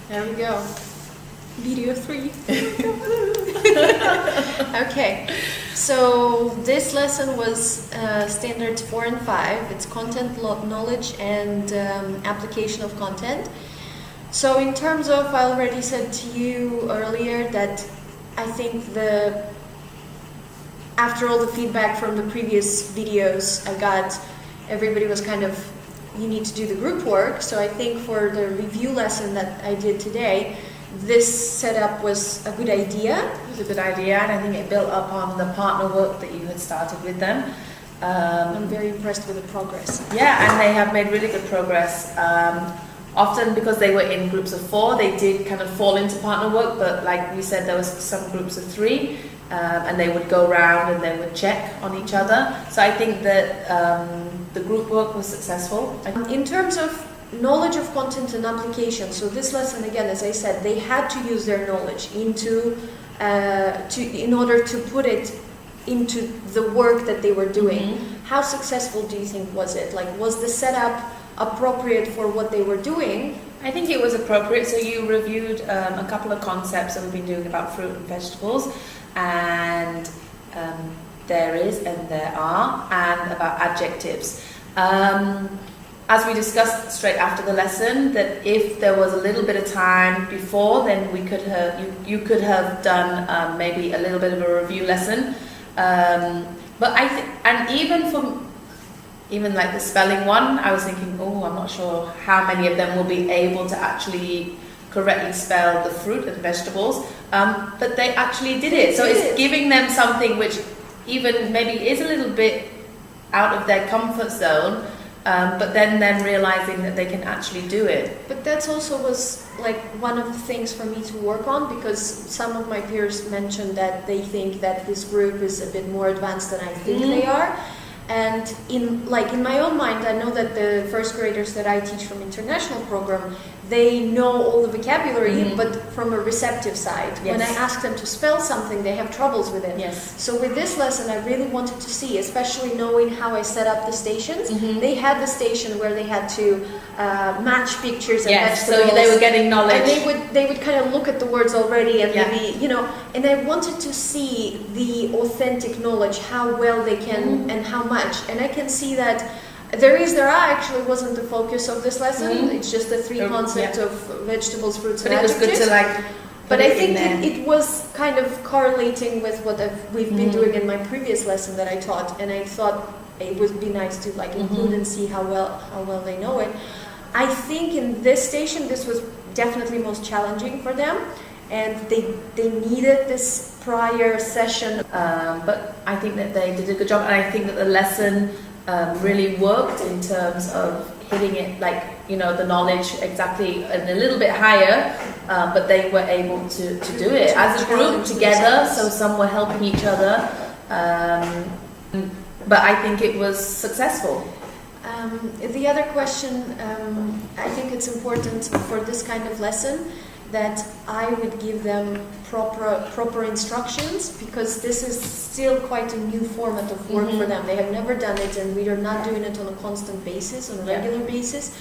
There we go. Video 3. Okay, so this lesson was standards 4 and 5. It's content knowledge and application of content. So in terms of, I already said to you earlier that I think after all the feedback from the previous videos I got, everybody was kind of, you need to do the group work. So I think for the review lesson that I did today, this setup was a good idea. It was a good idea, and I think it built up on the partner work that you had started with them. I'm very impressed with the progress. Yeah, and they have made really good progress. Often because they were in groups of 4, they did kind of fall into partner work, but like we said, there was some groups of 3, and they would go around and they would check on each other. So I think that the group work was successful. In terms of knowledge of content and application, so this lesson, again, as I said, they had to use their knowledge in order to put it into the work that they were doing. How successful do you think was it? Like, was the setup appropriate for what they were doing? I think it was appropriate. So you reviewed a couple of concepts that we've been doing about fruit and vegetables, and there is and there are, and about adjectives. As we discussed straight after the lesson, that if there was a little bit of time before, then we could have you could have done maybe a little bit of a review lesson. But I think, and even like the spelling one, I was thinking, oh, I'm not sure how many of them will be able to actually correctly spell the fruit and vegetables. But they actually did it. So it's giving them something which even maybe is a little bit out of their comfort zone, but then them realizing that they can actually do it. But that's also was like one of the things for me to work on, because some of my peers mentioned that they think that this group is a bit more advanced than I think they are. And in my own mind, I know that the first graders that I teach from international program, they know all the vocabulary, but from a receptive side. Yes. When I ask them to spell something, they have troubles with it. Yes. So with this lesson, I really wanted to see, especially knowing how I set up the stations. They had the station where they had to match pictures and vegetables. So they were getting knowledge. And they would kind of look at the words already and maybe, and I wanted to see the authentic knowledge, how well they can and how much. And I can see that there are actually wasn't the focus of this lesson. It's just the 3 concepts of vegetables, fruits, and adjectives. But it was good to But I think it was kind of correlating with what we've been doing in my previous lesson that I taught, and I thought it would be nice to include and see how well they know it. I think in this station, this was definitely most challenging for them, and they needed this prior session. But I think that they did a good job, and I think that the lesson really worked in terms of hitting it, the knowledge exactly and a little bit higher, but they were able to do it as a group together, so some were helping each other, but I think it was successful. The other question, I think it's important for this kind of lesson that I would give them proper instructions, because this is still quite a new format of work for them. They have never done it, and we are not doing it on a constant basis, on a regular basis.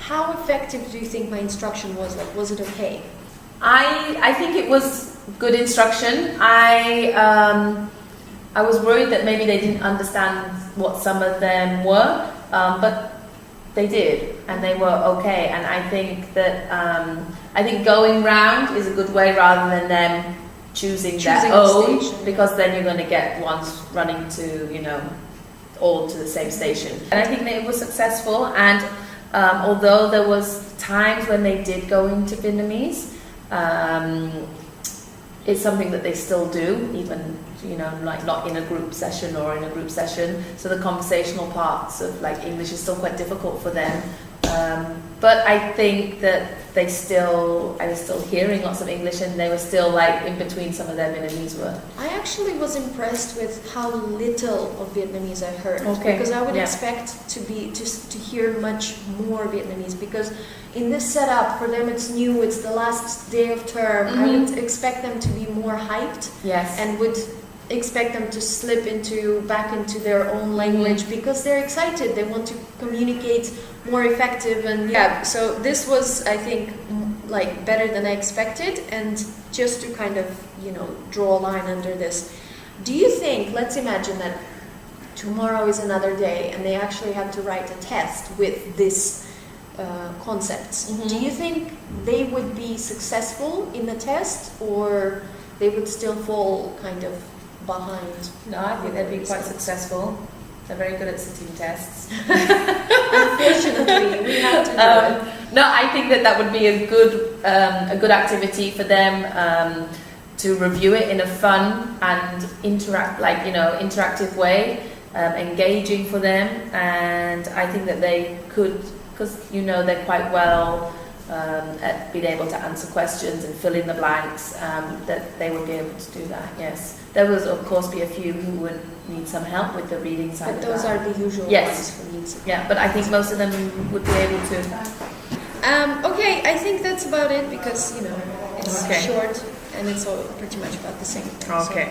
How effective do you think my instruction was? Was it okay? I think it was good instruction. I was worried that maybe they didn't understand what some of them were, but they did, and they were okay. And I think that going round is a good way, rather than them choosing their own, because then you're going to get ones running to all to the same station. And I think that it was successful. And although there was times when they did go into Vietnamese, it's something that they still do, even not in a group session or in a group session. So the conversational parts of English is still quite difficult for them. But I think that I was still hearing lots of English, and they were still in between some of their Vietnamese words. I actually was impressed with how little of Vietnamese I heard, because I would expect to hear much more Vietnamese, because in this setup for them it's new, it's the last day of term. I would expect them to be more hyped, and would expect them to slip back into their own language, because they're excited, they want to communicate more effective, and so this was, I think, like better than I expected. And just to kind of, you know, draw a line under this, do you think, let's imagine that tomorrow is another day and they actually have to write a test with this concepts. Mhm. Do you think they would be successful in the test, or they would still fall kind of behind? No, I think they'd be quite successful. They're very good at sitting tests. Unfortunately, we have to do it. No, I think that would be a good activity for them to review it in a fun and interactive way, engaging for them. And I think that they could, because they're quite well at being able to answer questions and fill in the blanks, that they would be able to do that. Yes, there will of course be a few who would need some help with the reading side. But those are the usual yes. ones who need support. Yeah, but I think most of them would be able to. Okay, I think that's about it, because it's Okay. short and it's all pretty much about the same thing. so- Okay.